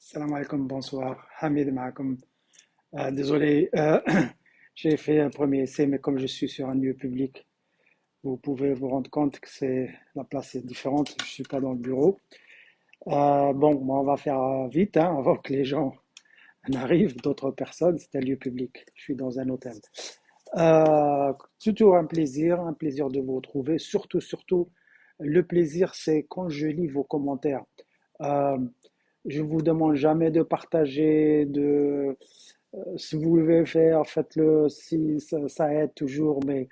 Salam alaikum, bonsoir. Hamid Maakoum. Désolé, j'ai fait un premier essai, mais comme je suis sur un lieu public, vous pouvez vous rendre compte que la place est différente. Je suis pas dans le bureau. Bon, moi, on va faire vite, hein, avant que les gens n'arrivent, d'autres personnes. C'est un lieu public. Je suis dans un hôtel. C'est toujours un plaisir de vous retrouver. Surtout, le plaisir, c'est quand je lis vos commentaires. Euh, je vous demande jamais de partager, si vous voulez faire, faites-le, si ça aide toujours, mais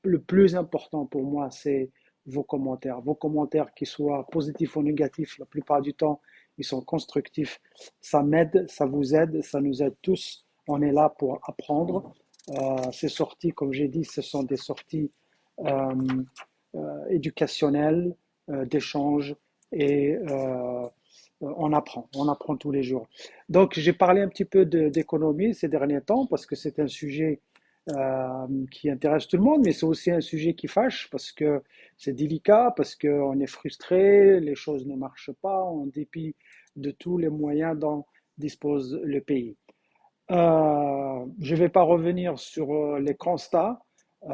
le plus important pour moi, c'est vos commentaires. Vos commentaires, qu'ils soient positifs ou négatifs, la plupart du temps, ils sont constructifs. Ça m'aide, ça vous aide, ça nous aide tous. On est là pour apprendre. Ces sorties, comme j'ai dit, ce sont des sorties euh, éducationnelles, d'échanges, et on apprend tous les jours. Donc, j'ai parlé un petit peu d'économie ces derniers temps parce que c'est un sujet qui intéresse tout le monde, mais c'est aussi un sujet qui fâche parce que c'est délicat, parce qu'on est frustré, les choses ne marchent pas en dépit de tous les moyens dont dispose le pays. Je ne vais pas revenir sur les constats.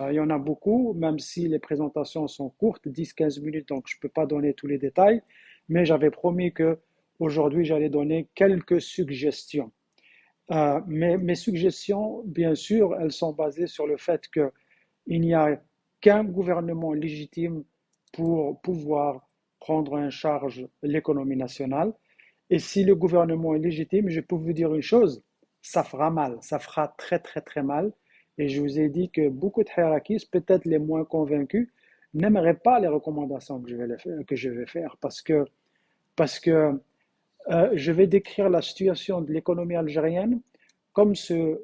Il y en a beaucoup, même si les présentations sont courtes, 10-15 minutes, donc je ne peux pas donner tous les détails. Mais j'avais promis que aujourd'hui j'allais donner quelques suggestions. Mes suggestions, bien sûr, elles sont basées sur le fait qu'il n'y a qu'un gouvernement légitime pour pouvoir prendre en charge l'économie nationale. Et si le gouvernement est légitime, je peux vous dire une chose, ça fera mal, ça fera très mal. Et je vous ai dit que beaucoup de hirakis, peut-être les moins convaincus, n'aimeraient pas les recommandations que je vais faire parce que je vais décrire la situation de l'économie algérienne comme ce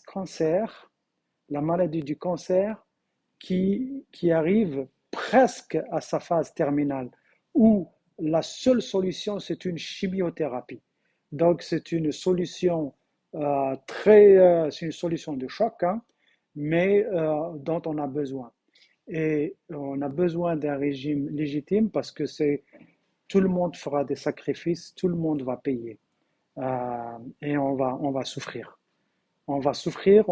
cancer, la maladie du cancer qui arrive presque à sa phase terminale, où la seule solution, c'est une chimiothérapie. Donc, c'est une solution c'est une solution de choc, hein, mais dont on a besoin. Et on a besoin d'un régime légitime parce que tout le monde fera des sacrifices, tout le monde va payer. Et on va souffrir. On va souffrir,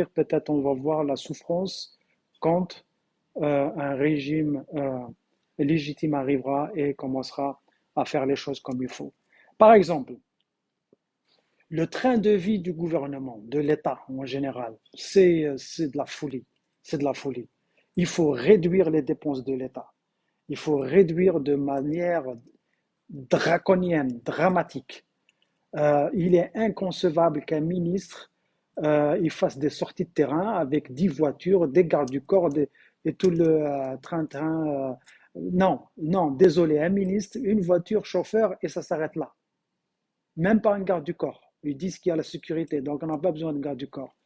peut-être on va voir la souffrance quand un régime légitime arrivera et commencera à faire les choses comme il faut. Par exemple, le train de vie du gouvernement, de l'État en général, c'est de la folie. C'est de la folie. Il faut réduire les dépenses de l'État. Il faut réduire de manière draconienne, dramatique. Il est inconcevable qu'un ministre il fasse des sorties de terrain avec 10 voitures, des gardes du corps et tout le train-train. Non, non, désolé, un ministre, une voiture, chauffeur, et ça s'arrête là. Même pas un garde du corps. Ils disent qu'il y a la sécurité, donc on n'a pas besoin de garde du corps.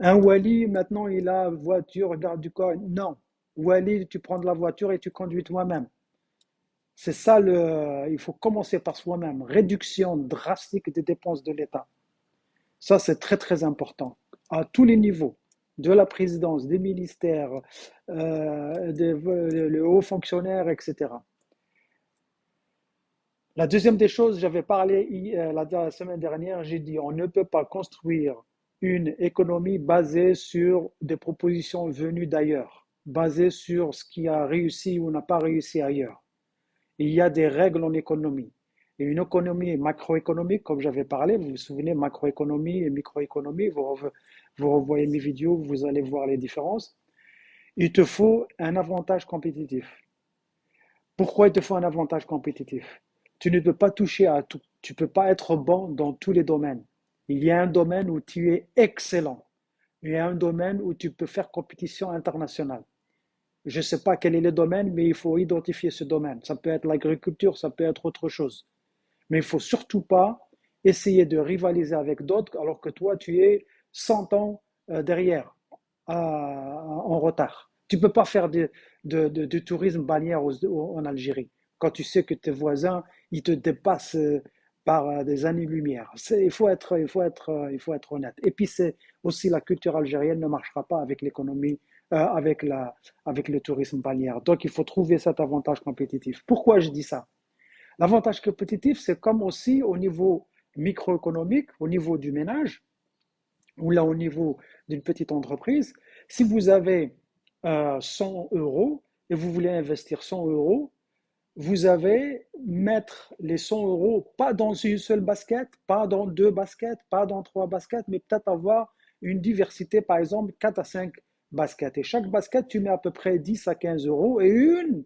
Un Wali, maintenant, il a voiture, garde du corps. Non. Wali, tu prends de la voiture et tu conduis toi-même. C'est ça il faut commencer par soi-même. Réduction drastique des dépenses de l'État. Ça, c'est très important, à tous les niveaux, de la présidence, des ministères, les hauts fonctionnaires, etc. La deuxième des choses, j'avais parlé la semaine dernière, j'ai dit on ne peut pas construire une économie basée sur des propositions venues d'ailleurs, basée sur ce qui a réussi ou n'a pas réussi ailleurs. Il y a des règles en économie. Et une économie macroéconomique, comme j'avais parlé, vous vous souvenez, macroéconomie et microéconomie, vous revoyez mes vidéos, vous allez voir les différences. Il te faut un avantage compétitif. Pourquoi il te faut un avantage compétitif? Tu ne peux pas toucher à tout. Tu ne peux pas être bon dans tous les domaines. Il y a un domaine où tu es excellent. Il y a un domaine où tu peux faire compétition internationale. Je ne sais pas quel est le domaine, mais il faut identifier ce domaine. Ça peut être l'agriculture, ça peut être autre chose. Mais il ne faut surtout pas essayer de rivaliser avec d'autres alors que toi, tu es 100 ans derrière, en retard. Tu ne peux pas faire du tourisme balnéaire en Algérie quand tu sais que tes voisins, ils te dépassent par des années-lumière. Il faut être honnête. Et puis, c'est aussi la culture algérienne ne marchera pas avec l'économie, avec le tourisme balnéaire. Donc, il faut trouver cet avantage compétitif. Pourquoi je dis ça? L'avantage compétitif, c'est comme aussi au niveau microéconomique, au niveau du ménage, ou là au niveau d'une petite entreprise. Si vous avez 100 euros et vous voulez investir 100 euros, vous avez mettre les 100 euros pas dans une seule basket, pas dans deux baskets, pas dans trois baskets, mais peut-être avoir une diversité, par exemple 4 à 5 baskets. Et chaque basket, tu mets à peu près 10 à 15 euros et une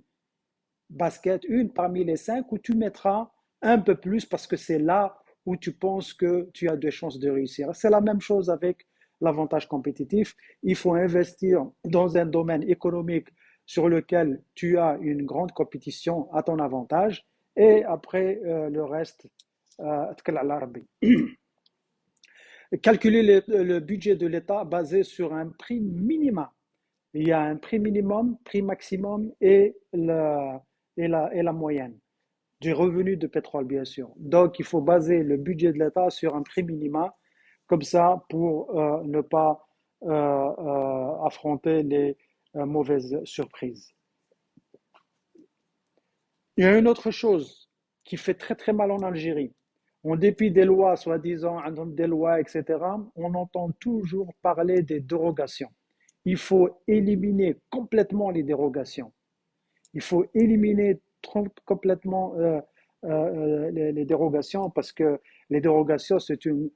basket, une parmi les cinq où tu mettras un peu plus parce que c'est là où tu penses que tu as des chances de réussir. C'est la même chose avec l'avantage compétitif. Il faut investir dans un domaine économique sur lequel tu as une grande compétition à ton avantage et après le reste, calculer le budget de l'État basé sur un prix minimum. Il y a un prix minimum, prix maximum et la moyenne du revenu de pétrole, bien sûr. Donc, il faut baser le budget de l'État sur un prix minimum, comme ça, pour ne pas affronter les mauvaises surprises. Il y a une autre chose qui fait très très mal en Algérie. En dépit des lois, soi-disant, des lois, etc., on entend toujours parler des dérogations. Il faut éliminer complètement les dérogations. Il faut éliminer complètement les dérogations parce que les dérogations, c'est une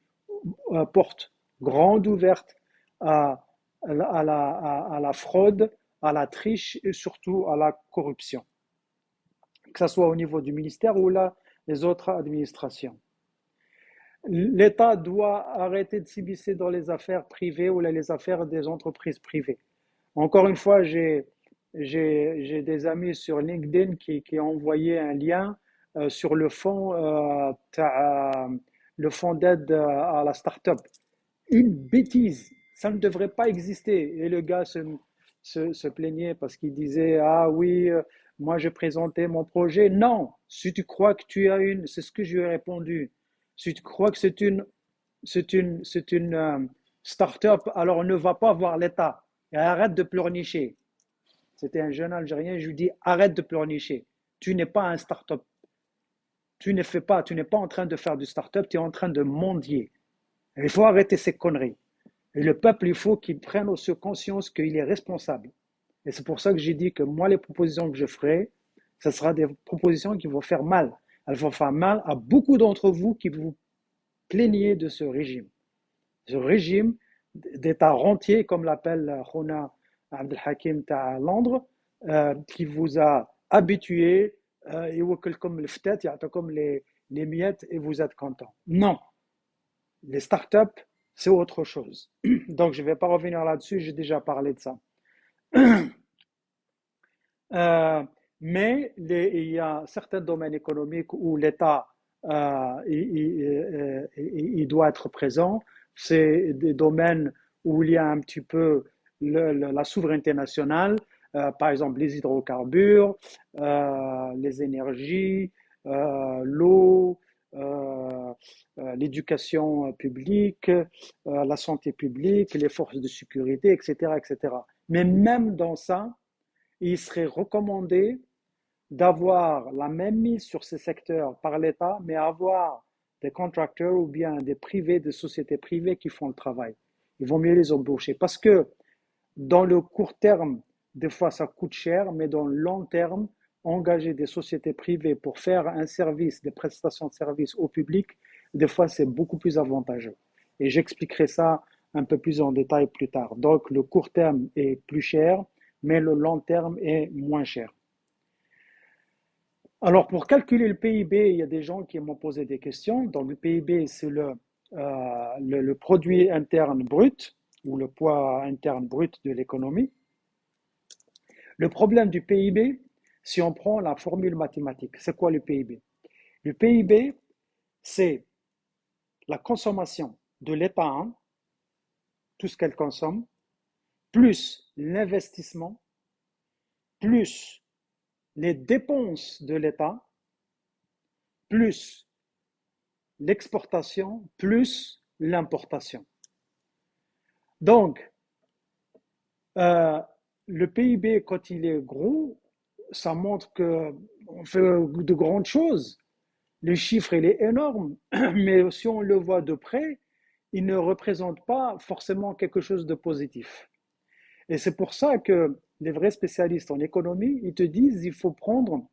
porte grande ouverte à, à la fraude, à la triche et surtout à la corruption, que ce soit au niveau du ministère ou là, les autres administrations. L'État doit arrêter de s'immiscer dans les affaires privées ou les affaires des entreprises privées. Encore une fois, j'ai des amis sur LinkedIn qui ont envoyé un lien sur le fonds d'aide à la start-up. Une bêtise, ça ne devrait pas exister. Et le gars se plaignait parce qu'il disait, ah oui, moi j'ai présenté mon projet. Non, si tu crois que tu as c'est ce que je lui ai répondu. Si tu crois que c'est une start-up, alors ne va pas voir l'État et arrête de pleurnicher. C'était un jeune Algérien, je lui dis arrête de pleurnicher. Tu n'es pas un start-up. Tu n'es pas en train de faire du start-up, tu es en train de mendier. Il faut arrêter ces conneries. Et le peuple, il faut qu'il prenne aussi conscience qu'il est responsable. Et c'est pour ça que j'ai dit que moi, les propositions que je ferai, ce sera des propositions qui vont faire mal. Elles vont faire mal à beaucoup d'entre vous qui vous plaignez de ce régime. Ce régime d'État rentier, comme l'appelle Khona Abdelhakim à Londres, qui vous a habitué, comme le ftet, comme les miettes et vous êtes content. Non, les startups, c'est autre chose. Donc, je ne vais pas revenir là-dessus, j'ai déjà parlé de ça. Euh, mais il y a certains domaines économiques où l'État il doit être présent. C'est des domaines où il y a un petit peu la souveraineté nationale, par exemple les hydrocarbures, les énergies, l'eau, l'éducation publique, la santé publique, les forces de sécurité, etc., etc. Mais même dans ça, il serait recommandé d'avoir la même mise sur ces secteurs par l'État, mais avoir des contracteurs ou bien des privés, des sociétés privées qui font le travail. Il vaut mieux les embaucher parce que dans le court terme, des fois ça coûte cher, mais dans le long terme, engager des sociétés privées pour faire un service, des prestations de services au public, des fois c'est beaucoup plus avantageux. Et j'expliquerai ça un peu plus en détail plus tard. Donc le court terme est plus cher, mais le long terme est moins cher. Alors, pour calculer le PIB, il y a des gens qui m'ont posé des questions. Donc, le PIB, c'est le produit interne brut ou le poids interne brut de l'économie. Le problème du PIB, si on prend la formule mathématique, c'est quoi le PIB? Le PIB, c'est la consommation de l'État, hein, tout ce qu'elle consomme, plus l'investissement, plus les dépenses de l'État, plus l'exportation, plus l'importation. Donc, euh, le PIB, quand il est gros, ça montre qu'on fait de grandes choses. le chiffre il est énorme, mais si on le voit de près, il ne représente pas forcément quelque chose de positif. Et c'est pour ça que les vrais spécialistes en économie, ils te disent qu'il faut prendre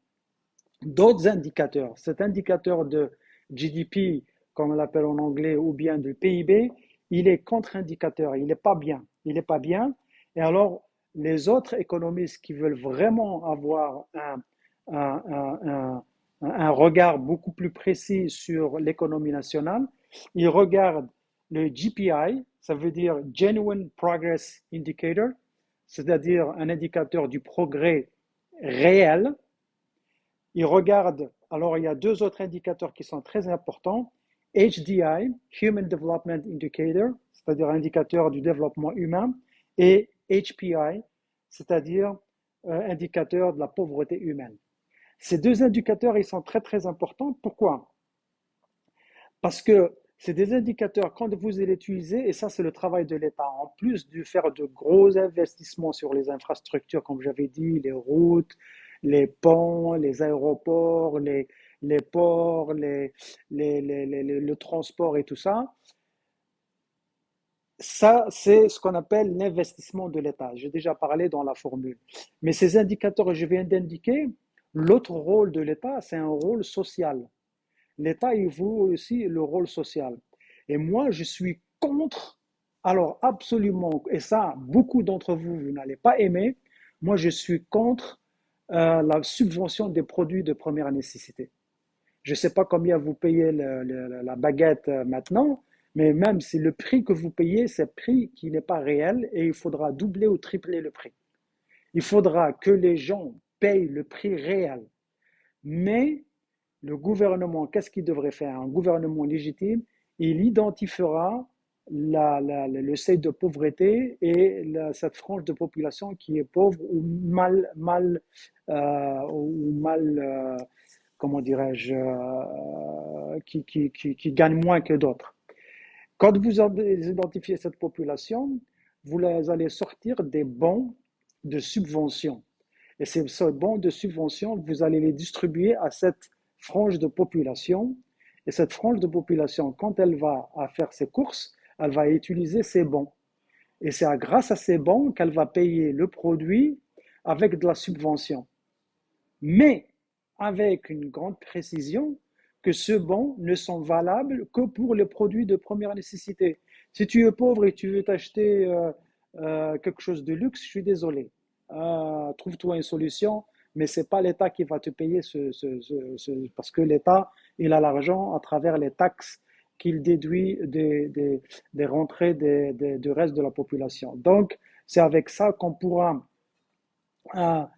d'autres indicateurs. Cet indicateur de GDP, comme on l'appelle en anglais, ou bien de PIB, il est contre-indicateur, il n'est pas bien. Il n'est pas bien. Et alors, les autres économistes qui veulent vraiment avoir un, un, un regard beaucoup plus précis sur l'économie nationale, ils regardent le GPI, ça veut dire Genuine Progress Indicator, c'est-à-dire un indicateur du progrès réel. Ils regardent, alors il y a deux autres indicateurs qui sont très importants, HDI, Human Development Indicator, c'est-à-dire indicateur du développement humain, et HPI, c'est-à-dire indicateur de la pauvreté humaine. Ces deux indicateurs, ils sont très très importants. Pourquoi? Parce que c'est des indicateurs, quand vous les utilisez, et ça c'est le travail de l'État, en plus de faire de gros investissements sur les infrastructures, comme j'avais dit, les routes, les ponts, les aéroports, les ports, le transport et tout ça, ça c'est ce qu'on appelle l'investissement de l'État. J'ai déjà parlé dans la formule. Mais ces indicateurs que je viens d'indiquer, l'autre rôle de l'État, c'est un rôle social. L'État, il joue aussi le rôle social. Et moi, je suis contre, alors absolument, et ça, beaucoup d'entre vous, vous n'allez pas aimer, moi, je suis contre la subvention des produits de première nécessité. Je ne sais pas combien vous payez la baguette maintenant, mais même si le prix que vous payez, c'est un prix qui n'est pas réel et il faudra doubler ou tripler le prix. Il faudra que les gens payent le prix réel. Mais le gouvernement, qu'est-ce qu'il devrait faire? Un gouvernement légitime, il identifiera le seuil de pauvreté et cette frange de population qui est pauvre ou comment dirais-je, qui gagne moins que d'autres. Quand vous identifiez cette population, vous allez sortir des bons de subvention. Et ces bons de subvention, vous allez les distribuer à cette frange de population. Et cette frange de population, quand elle va à faire ses courses, elle va utiliser ces bons. Et c'est grâce à ces bons qu'elle va payer le produit avec de la subvention. Mais avec une grande précision que ce bon ne sont valables que pour les produits de première nécessité. Si tu es pauvre et tu veux t'acheter quelque chose de luxe, je suis désolé. Trouve-toi une solution, mais ce n'est pas l'État qui va te payer parce que l'État, il a l'argent à travers les taxes qu'il déduit des rentrées du reste de la population. Donc, c'est avec ça qu'on pourra ah,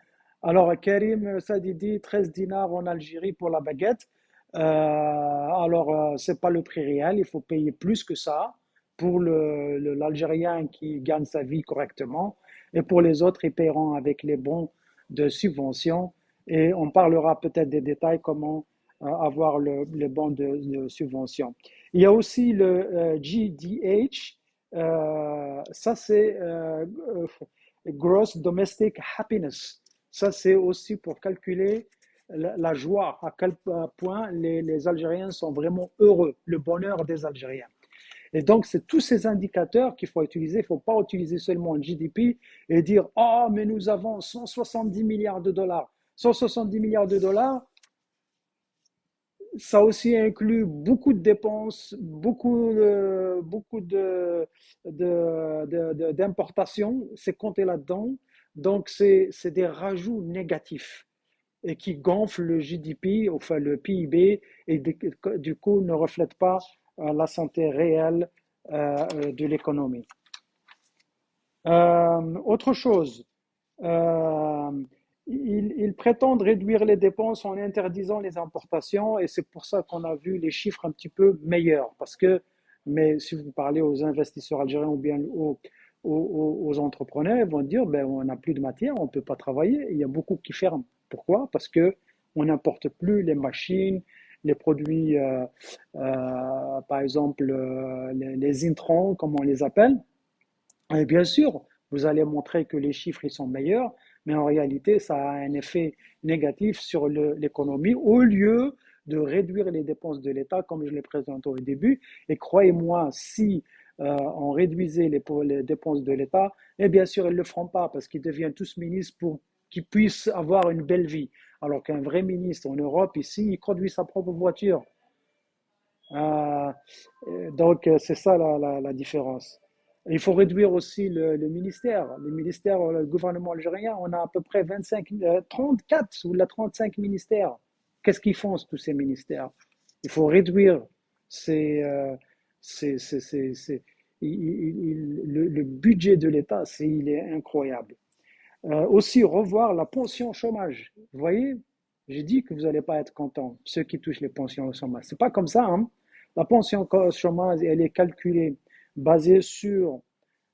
alors, Karim Sadidi, 13 dinars en Algérie pour la baguette. C'est pas le prix réel, il faut payer plus que ça pour l'Algérien qui gagne sa vie correctement. Et pour les autres, ils paieront avec les bons de subvention. Et on parlera peut-être des détails, comment avoir les bons de subvention. Il y a aussi le GDH, ça c'est Gross Domestic Happiness. Ça, c'est aussi pour calculer la joie, à quel point les Algériens sont vraiment heureux, le bonheur des Algériens. Et donc, c'est tous ces indicateurs qu'il faut utiliser. Il ne faut pas utiliser seulement le GDP et dire, oh, mais nous avons 170 milliards de dollars. 170 milliards de dollars, ça aussi inclut beaucoup de dépenses, d'importations, c'est compté là-dedans. Donc, c'est des rajouts négatifs et qui gonflent le GDP, enfin le PIB, et du coup ne reflètent pas la santé réelle de l'économie. Autre chose, euh, ils prétendent réduire les dépenses en interdisant les importations et c'est pour ça qu'on a vu les chiffres un petit peu meilleurs. Mais si vous parlez aux investisseurs algériens ou bien aux entrepreneurs, ils vont dire, ben, on n'a plus de matière, on ne peut pas travailler. Il y a beaucoup qui ferment. Pourquoi? Parce que on n'importe plus les machines, les produits, par exemple, les intrants, comme on les appelle. Et bien sûr, vous allez montrer que les chiffres ils sont meilleurs, Mais en réalité, ça a un effet négatif sur l'économie au lieu de réduire les dépenses de l'État, comme je l'ai présenté au début. Et croyez-moi, si on réduisait les dépenses de l'État, et bien sûr, ils ne le feront pas parce qu'ils deviennent tous ministres pour qu'ils puissent avoir une belle vie. Alors qu'un vrai ministre en Europe, ici, il conduit sa propre voiture. Euh, donc, c'est ça la différence. Il faut réduire aussi le ministère. Le ministère, le gouvernement algérien, on a à peu près 25, 34 ou la 35 ministères. Qu'est-ce qu'ils font, tous ces ministères? Il faut réduire ces, ces, ces, ces- ces- le budget de l'État, il est incroyable. Aussi, revoir la pension chômage. Vous voyez, j'ai dit que vous n'allez pas être content, ceux qui touchent les pensions au chômage. C'est pas comme ça, hein. La pension au chômage, elle est calculée, basée sur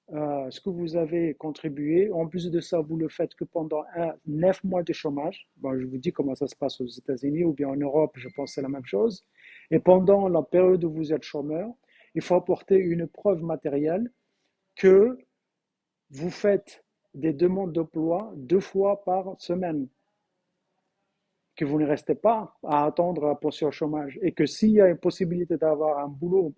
ce que vous avez contribué. En plus de ça, vous le faites que pendant 9 mois de chômage. Bon, je vous dis comment ça se passe aux États-Unis ou bien en Europe, je pense que c'est la même chose. Et pendant la période où vous êtes chômeur, il faut apporter une preuve matérielle que vous faites des demandes d'emploi 2 fois par semaine, que vous ne restez pas à attendre la pension au chômage et que s'il y a une possibilité d'avoir un boulot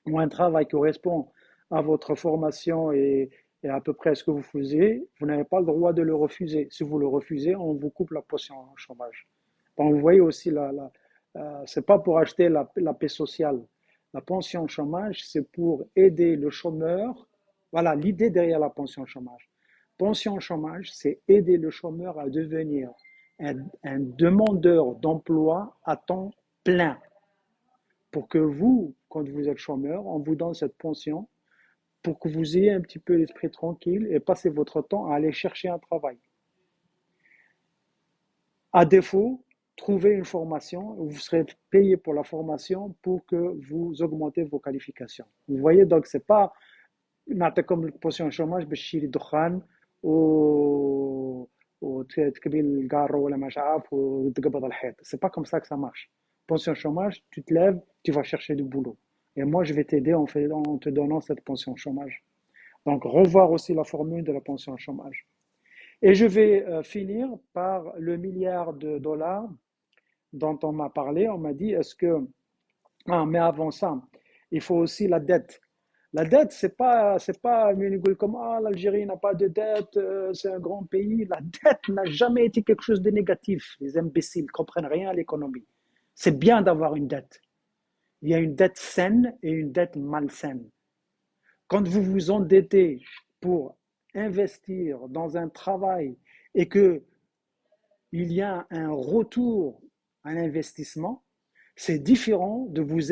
ou un travail qui correspond à votre formation et à peu près à ce que vous faisiez, vous n'avez pas le droit de le refuser. Si vous le refusez, on vous coupe la pension au chômage. Donc, vous voyez aussi, c'est pas pour acheter la paix sociale. La pension au chômage, c'est pour aider le chômeur. Voilà l'idée derrière la pension au chômage. Pension au chômage, c'est aider le chômeur à devenir un demandeur d'emploi à temps plein. Pour que vous, quand vous êtes chômeur, on vous donne cette pension pour que vous ayez un petit peu l'esprit tranquille et passez votre temps à aller chercher un travail. À défaut, trouvez une formation, vous serez payé pour la formation pour que vous augmentez vos qualifications. Vous voyez, donc c'est pas comme pension chômage باش تشيلي دخان و وتكبي الكارو ولا مش عارف وتقبض الحيط. C'est pas comme ça que ça marche. Pension chômage, tu te lèves, tu vas chercher du boulot. Et moi, je vais t'aider en te donnant cette pension chômage. Donc, revoir aussi la formule de la pension chômage. Et je vais finir par le milliard de dollars dont on m'a parlé. On m'a dit, est-ce que... Ah, mais avant ça, il faut aussi la dette. La dette, c'est pas comme ah, l'Algérie n'a pas de dette, c'est un grand pays. La dette n'a jamais été quelque chose de négatif. Les imbéciles ne comprennent rien à l'économie. C'est bien d'avoir une dette. Il y a une dette saine et une dette malsaine. Quand vous vous endettez pour investir dans un travail et que il y a un retour à l'investissement, c'est différent de vous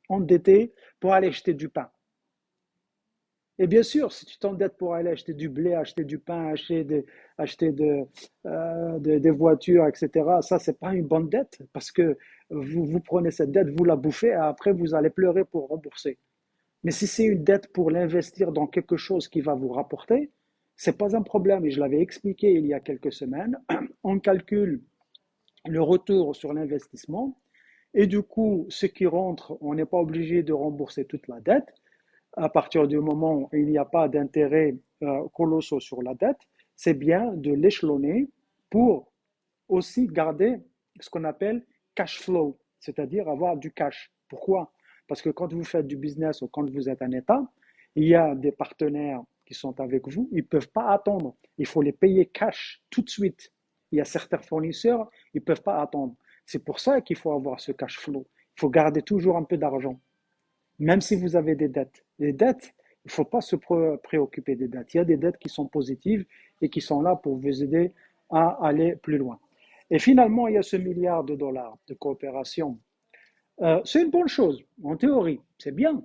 endetter pour aller acheter du pain. Et bien sûr, si tu t'endettes pour aller acheter du blé, acheter du pain, acheter des voitures, etc., ça, c'est pas une bonne dette parce que vous prenez cette dette, vous la bouffez et après, vous allez pleurer pour rembourser. Mais si c'est une dette pour l'investir dans quelque chose qui va vous rapporter, c'est pas un problème. Et je l'avais expliqué il y a quelques semaines. On calcule le retour sur l'investissement et du coup, ce qui rentre, on n'est pas obligé de rembourser toute la dette à partir du moment où il n'y a pas d'intérêts colossaux sur la dette. C'est bien de l'échelonner pour aussi garder ce qu'on appelle cash flow, c'est-à-dire avoir du cash. Pourquoi? Parce que quand vous faites du business ou quand vous êtes un État, il y a des partenaires qui sont avec vous, ils ne peuvent pas attendre. Il faut les payer cash tout de suite. Il y a certains fournisseurs, ils ne peuvent pas attendre. C'est pour ça qu'il faut avoir ce cash flow. Il faut garder toujours un peu d'argent, même si vous avez des dettes. Les dettes, il ne faut pas se préoccuper des dettes. Il y a des dettes qui sont positives et qui sont là pour vous aider à aller plus loin. Et finalement, il y a ce milliard de dollars de coopération. C'est une bonne chose, en théorie. C'est bien,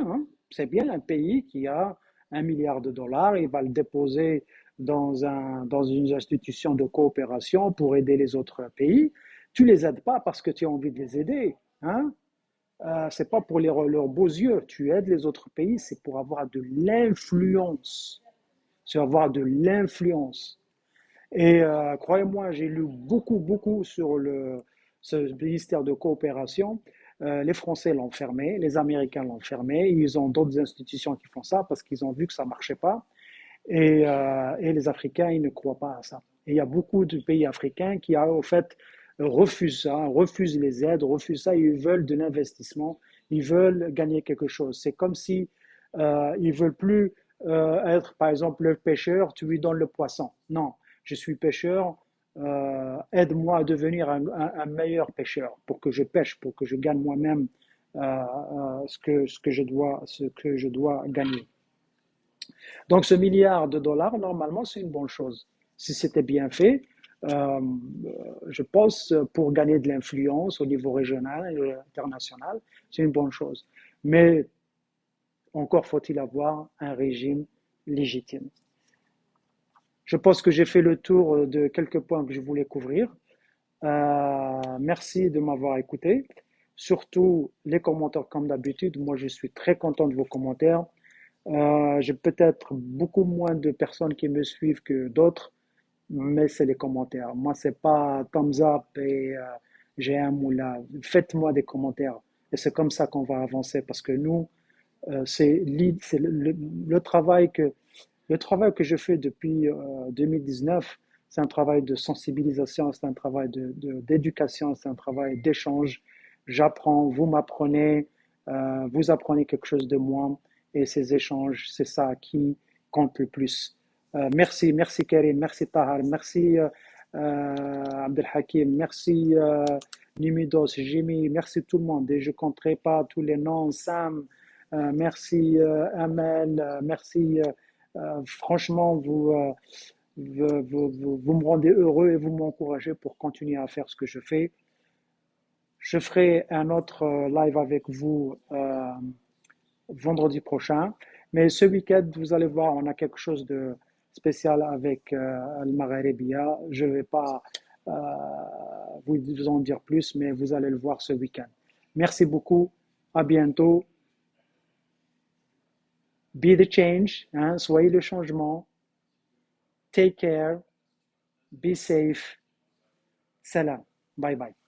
hein. C'est bien un pays qui a 1 milliard de dollars, il va le déposer dans une institution de coopération pour aider les autres pays. Tu les aides pas parce que tu as envie de les aider, hein. C'est pas pour leurs beaux yeux. Tu aides les autres pays, c'est pour avoir de l'influence. C'est avoir de l'influence. Et croyez-moi, j'ai lu beaucoup, beaucoup sur ce ministère de coopération. Les Français l'ont fermé, les Américains l'ont fermé. Ils ont d'autres institutions qui font ça parce qu'ils ont vu que ça ne marchait pas. Et les Africains, ils ne croient pas à ça. Et il y a beaucoup de pays africains qui, au fait, refusent ça, refusent les aides, refusent ça. Ils veulent de l'investissement, ils veulent gagner quelque chose. C'est comme si ils veulent plus être, par exemple, le pêcheur, tu lui donnes le poisson. Non, je suis pêcheur, aide-moi à devenir un meilleur pêcheur pour que je pêche, pour que je gagne moi-même ce que je dois gagner. Donc ce milliard de dollars, normalement, c'est une bonne chose. Si c'était bien fait, euh, je pense, pour gagner de l'influence au niveau régional et international, c'est une bonne chose. Mais encore faut-il avoir un régime légitime. Je pense que j'ai fait le tour de quelques points que je voulais couvrir. Merci de m'avoir écouté. Surtout les commentaires comme d'habitude. Moi, je suis très content de vos commentaires. J'ai peut-être beaucoup moins de personnes qui me suivent que d'autres, mais c'est les commentaires. Moi, c'est pas thumbs up et j'aime ou là. Faites-moi des commentaires. Et c'est comme ça qu'on va avancer parce que nous, c'est le travail que je fais depuis 2019, c'est un travail de sensibilisation, c'est un travail d'éducation, c'est un travail d'échange. J'apprends, vous m'apprenez, vous apprenez quelque chose de moi, et ces échanges, c'est ça qui compte le plus. Merci Karim, merci Tahar, merci Abdelhakim, merci Nimidos, Jimmy, merci tout le monde. Et je ne compterai pas tous les noms, Sam, merci Amel, merci. Franchement, vous me rendez heureux et vous m'encouragez pour continuer à faire ce que je fais. Je ferai un autre live avec vous vendredi prochain. Mais ce week-end, vous allez voir, on a quelque chose de spécial avec Al-Magharibia. Je ne vais pas euh, vous en dire plus, mais vous allez le voir ce week-end. Merci beaucoup. À bientôt. Be the change. Hein, soyez le changement. Take care. Be safe. Salam. Bye bye.